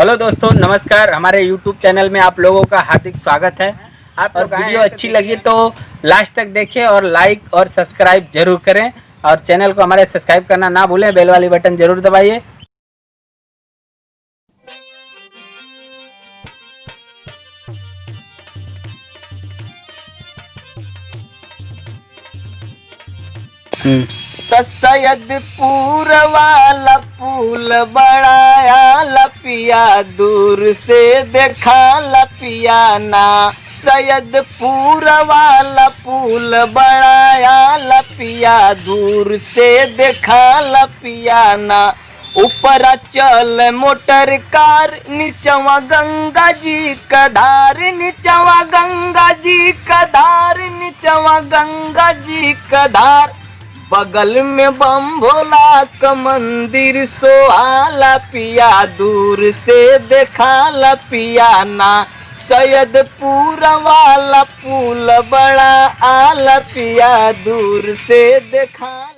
Hello दोस्तों, नमस्कार। हमारे YouTube चैनल में आप लोगों का हार्दिक स्वागत है। आप और वीडियो अच्छी लगी तो लास्ट तक देखें और लाइक और सब्सक्राइब जरूर करें और चैनल को हमारे सब्सक्राइब करना ना भूलें, बेल वाली बटन जरूर दबाइए। तो सैयदपुर वाला पुल बड़ाया लपिया, दूर से देखा लपिया ना। सैयदपुर वाला पुल बड़ाया लपिया, दूर से देखा लपिया ना। ऊपर चल मोटर कार, नीचवा गंगा जी का धार, नीचवा गंगा जी का धार, नीचवा गंगा जी का धार। बगल में बम भोला का मंदिर सोहाला पिया, दूर से देखा पिया ना। सैयदपुर वाला पुल बड़ा आला पिया, दूर से देखा।